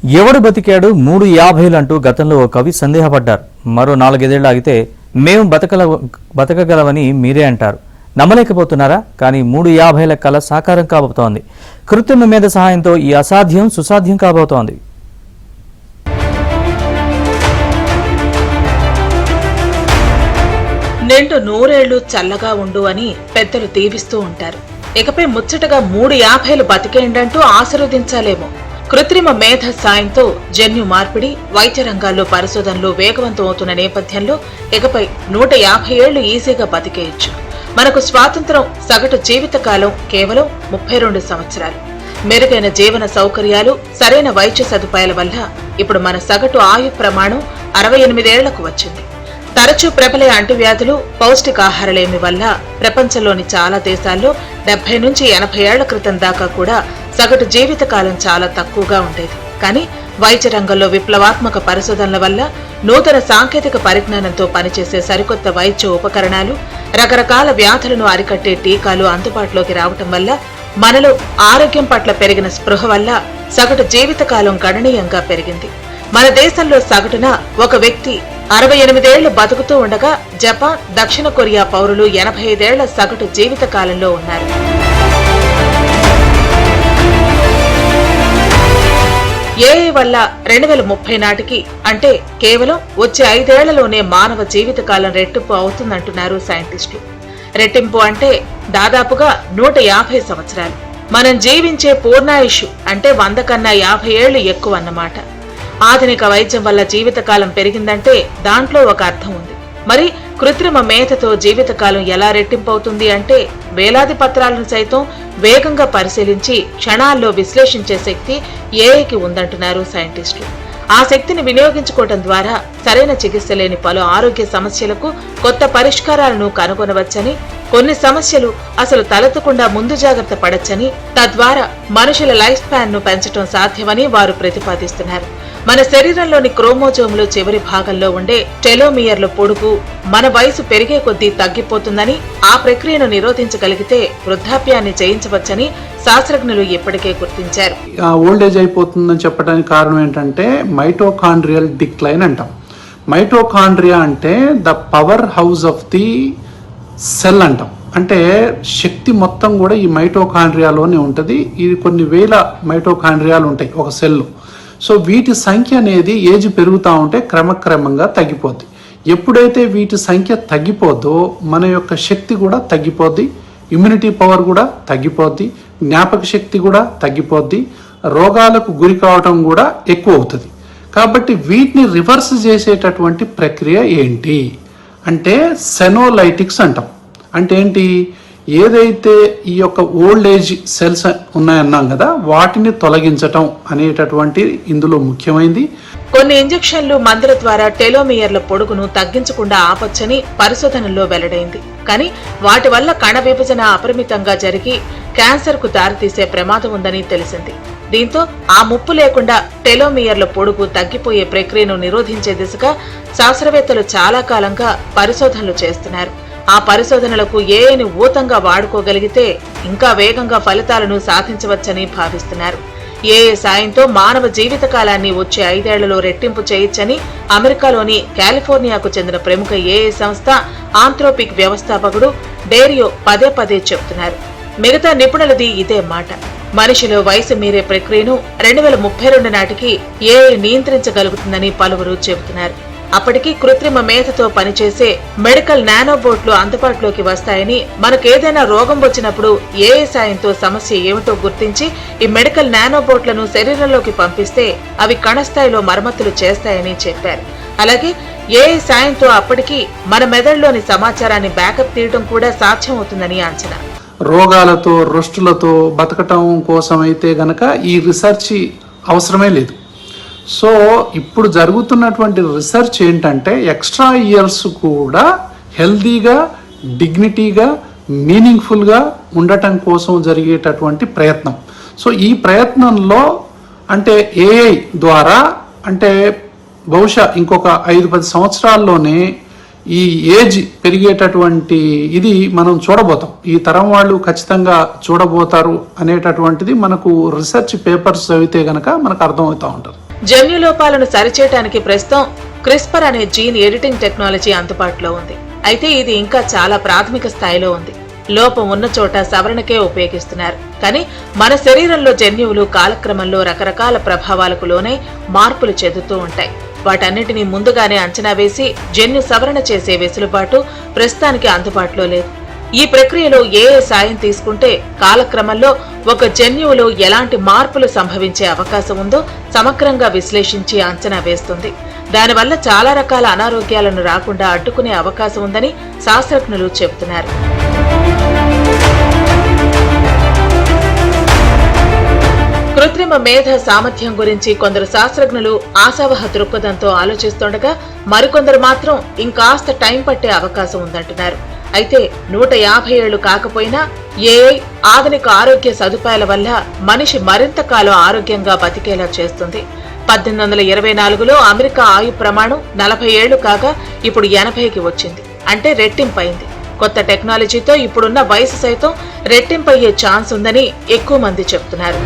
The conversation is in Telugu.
ఎవడు బతికాడు 350 అంటూ గతంలో ఓ కవి సందేహపడ్డారు. మరో 4 ఏళ్లు ఆగితే మేము బతకగలవని మీరే అంటారు. నమ్మలేకపోతున్నారా? కానీ 350 కల సాకారం కాబోతోంది. కృత్రిమ మేధ సహాయంతో ఈ అసాధ్యం సుసాధ్యం కాబోతోంది. నిండు 100 ఏళ్లు చల్లగా ఉండు అని పెద్దలు దీవిస్తూ ఉంటారు. ఇకపై ముచ్చటగా 350 బతికేండంటూ ఆశీర్వదించాలేమో. కృత్రిమ మేధ సాయంతో జన్యు మార్పిడి, వైద్య రంగాల్లో పరిశోధనలు వేగవంతం అవుతున్న నేపథ్యంలో ఇకపై 150 ఏళ్లు ఈజీగా బతికేయచ్చు. మనకు స్వాతంత్రం సగటు జీవితకాలం కేవలం 32 సంవత్సరాలు. మెరుగైన జీవన సౌకర్యాలు, సరైన వైద్య సదుపాయాల వల్ల ఇప్పుడు మన సగటు ఆయు ప్రమాణం 68 ఏళ్లకు వచ్చింది. తరచూ ప్రబలే అంటువ్యాధులు, పౌష్టికాహారలేమి వల్ల ప్రపంచంలోని చాలా దేశాల్లో 70 నుంచి 80 ఏళ్ల క్రితం దాకా కూడా సగటు జీవితకాలం చాలా తక్కువగా ఉండేది. కానీ వైద్య రంగంలో విప్లవాత్మక పరిశోధనల వల్ల, నూతన సాంకేతిక పరిజ్ఞానంతో పనిచేసే సరికొత్త వైద్య ఉపకరణాలు, రకరకాల వ్యాధులను అరికట్టే టీకాలు అందుబాటులోకి రావటం వల్ల, మనలో ఆరోగ్యం పట్ల పెరిగిన స్పృహ వల్ల సగటు జీవితకాలం గణనీయంగా పెరిగింది. మన దేశంలో సగటున ఒక వ్యక్తి 68 ఏళ్లు బతుకుతూ ఉండగా, జపాన్, దక్షిణ కొరియా పౌరులు 85 ఏళ్ల సగటు జీవిత కాలంలో ఉన్నారు. ఏఐ వల్ల 2030 నాటికి, అంటే కేవలం వచ్చే 5 ఏళ్లలోనే మానవ జీవితకాలం రెట్టింపు అవుతుందంటున్నారు సైంటిస్టులు. రెట్టింపు అంటే దాదాపుగా 150 సంవత్సరాలు. మనం జీవించే పూర్ణాయుష్ అంటే 100 కన్నా 50 ఏళ్లు ఎక్కువ అన్నమాట. ఆధునిక వైద్యం వల్ల జీవితకాలం పెరిగిందంటే దాంట్లో ఒక అర్థం ఉంది. మరి కృత్రిమ మేధతో జీవితకాలం ఎలా రెట్టింపవుతుంది అంటే, వేలాది పత్రాలను సైతం వేగంగా పరిశీలించి క్షణాల్లో విశ్లేషించే శక్తి ఏఐకి ఉందంటున్నారు సైంటిస్టులు. ఆ శక్తిని వినియోగించుకోవడం ద్వారా సరైన చికిత్స లేని పలు ఆరోగ్య సమస్యలకు కొత్త పరిష్కారాలను కనుగొనవచ్చని, కొన్ని సమస్యలు అసలు తలెత్తకుండా ముందు జాగ్రత్త పడొచ్చని, తద్వారా మనుషుల లైఫ్ స్పాన్ ను పెంచడం సాధ్యమని వారు ప్రతిపాదిస్తున్నారు. మన శరీరంలోని క్రోమోజోములు చివరి భాగంలో ఉండే టెలోమియర్ల పొడుగు మన వయసు పెరిగే కొద్దీ తగ్గిపోతుందని, ఆ ప్రక్రియను నిరోధించగలిగితే వృద్ధాప్యాన్ని జయించవచ్చని శాస్త్రజ్ఞులు ఇప్పటికే గుర్తించారు. ఓల్డ్ ఏజ్ అయిపోతుందని చెప్పడానికి కారణం ఏంటంటే మైటోకాండ్రియల్ డిక్లైన్ అంటాం. మైటోకాండ్రియా అంటే the power house of the cell అంటాం. అంటే శక్తి మొత్తం కూడా ఈ మైటోకాండ్రియాలోనే ఉంటుంది. ఇది కొన్ని వేల మైటోకాండ్రియాలు ఉంటాయి ఒక సెల్లో. సో వీటి సంఖ్య అనేది ఏజ్ పెరుగుతూ ఉంటే క్రమక్రమంగా తగ్గిపోద్ది. ఎప్పుడైతే వీటి సంఖ్య తగ్గిపోద్దో మన యొక్క శక్తి కూడా తగ్గిపోద్ది, ఇమ్యూనిటీ పవర్ కూడా తగ్గిపోద్ది, జ్ఞాపక శక్తి కూడా తగ్గిపోద్ది, రోగాలకు గురి కావటం కూడా ఎక్కువ అవుతుంది. కాబట్టి వీటిని రివర్స్ చేసేటటువంటి ప్రక్రియ ఏంటి అంటే సెనోలైటిక్స్ అంటాం. అంటే ఏంటి? ఏదైతే ఈ యొక్క ఓల్డ్ ఏజ్ సెల్స్ ఉన్నాయన్నాం కదా, వాటిని తొలగించటం అనేటటువంటి ఇందులో ముఖ్యమైనది. కొన్ని ఇంజెక్షన్లు, మందుల ద్వారా టెలోమియర్ల పొడుగును తగ్గించకుండా ఆపొచ్చని పరిశోధనల్లో వెల్లడైంది. కానీ వాటి వల్ల కణ విభజన అపరిమితంగా జరిగి క్యాన్సర్ కు దారితీసే ప్రమాదం ఉందని తెలిసింది. దీంతో ఆ ముప్పు లేకుండా టెలోమియర్ల పొడుగు తగ్గిపోయే ప్రక్రియను నిరోధించే దిశగా శాస్త్రవేత్తలు చాలా కాలంగా పరిశోధనలు చేస్తున్నారు. ఆ పరిశోధనలకు ఏఐని ఊతంగా వాడుకోగలిగితే ఇంకా వేగంగా ఫలితాలను సాధించవచ్చని భావిస్తున్నారు. ఏఐ సాయంతో మానవ జీవితకాలాన్ని వచ్చే 5 ఏళ్లలో రెట్టింపు చేయొచ్చని అమెరికాలోని కాలిఫోర్నియాకు చెందిన ప్రముఖ ఏఐ సంస్థ ఆంథ్రోపిక్ వ్యవస్థాపకుడు డేరియో పదే పదే చెబుతున్నారు. మిగతా నిపుణులది ఇదే మాట. మనిషిలో వయసు మీరే ప్రక్రియను 2032 నాటికి ఏఐ నియంత్రించగలుగుతుందని పలువురు చెబుతున్నారు. అప్పటికి కృత్రిమ మేధతో పనిచేసే మెడికల్ నానోబోట్లు అందుబాటులోకి వస్తాయని, మనకేదైనా రోగం వచ్చినప్పుడు ఏఐ సాయంతో సమస్య ఏమిటో గుర్తించి ఈ మెడికల్ నానోబోట్లను శరీరంలోకి పంపిస్తే అవి కణస్థాయిలో మరమ్మతులు చేస్తాయని చెప్పారు. అలాగే ఏఐ సాయంతో అప్పటికి మన మెదడులోని సమాచారాన్ని బ్యాకప్ తీయడం కూడా సాధ్యమవుతుందని అంచనా. రోగాలతో, రుష్టులతో బతకటం కోసం అయితే గనక ఈ రీసెర్చ్ అవసరమే లేదు. సో ఇప్పుడు జరుగుతున్నటువంటి రీసెర్చ్ ఏంటంటే ఎక్స్ట్రా ఇయర్స్ కూడా హెల్దీగా, డిగ్నిటీగా, మీనింగ్ఫుల్గా ఉండటం కోసం జరిగేటటువంటి ప్రయత్నం. సో ఈ ప్రయత్నంలో అంటే ఏఐ ద్వారా అంటే బహుశా ఇంకొక 5-10 సంవత్సరాల్లోనే ఈ ఏజ్ పెరిగేటటువంటి ఇది మనం చూడబోతాం. ఈ తరం వాళ్ళు ఖచ్చితంగా చూడబోతారు అనేటటువంటిది మనకు రీసెర్చ్ పేపర్స్ చదివితే గనక మనకు అర్థమవుతూ ఉంటుంది. జన్యులోపాలను సరిచేయడానికి ప్రస్తుతం క్రిస్పర్ అనే జీన్ ఎడిటింగ్ టెక్నాలజీ అందుబాటులో ఉంది. అయితే ఇది ఇంకా చాలా ప్రాథమిక స్థాయిలో ఉంది. లోపం ఉన్న చోట సవరణకే ఉపయోగిస్తున్నారు. కానీ మన శరీరంలో జన్యువులు కాలక్రమంలో రకరకాల ప్రభావాలకు లోనే మార్పులు చెందుతూ ఉంటాయి. వాటన్నిటినీ ముందుగానే అంచనా వేసి జన్యు సవరణ చేసే వెసులుబాటు ప్రస్తుతానికి అందుబాటులో లేదు. ఈ ప్రక్రియలో సాయం తీసుకుంటే కాలక్రమంలో ఒక జన్యువులో ఎలాంటి మార్పులు సంభవించే అవకాశం ఉందో సమగ్రంగా విశ్లేషించి అంచనా వేస్తుంది. దానివల్ల చాలా రకాల అనారోగ్యాలను రాకుండా అడ్డుకునే అవకాశం ఉందని శాస్త్రజ్ఞులు చెబుతున్నారు. కృత్రిమ మేధ సామర్థ్యం గురించి కొందరు శాస్త్రజ్ఞులు ఆశావహ దృక్పథంతో ఆలోచిస్తుండగా మరికొందరు మాత్రం ఇంకాస్త టైం పట్టే అవకాశం ఉందంటున్నారు. అయితే 150 ఏళ్లు కాకపోయినా ఏఐ ఆధునిక ఆరోగ్య సదుపాయాల వల్ల మనిషి మరింత కాలం ఆరోగ్యంగా బతికేలా చేస్తుంది. 1824లో అమెరికా ఆయు ప్రమాణం 40 ఏళ్లు కాగా ఇప్పుడు 80కి వచ్చింది. అంటే రెట్టింపైంది. కొత్త టెక్నాలజీతో ఇప్పుడున్న వయసు సైతం రెట్టింపయ్యే ఛాన్స్ ఉందని ఎక్కువ మంది చెప్తున్నారు.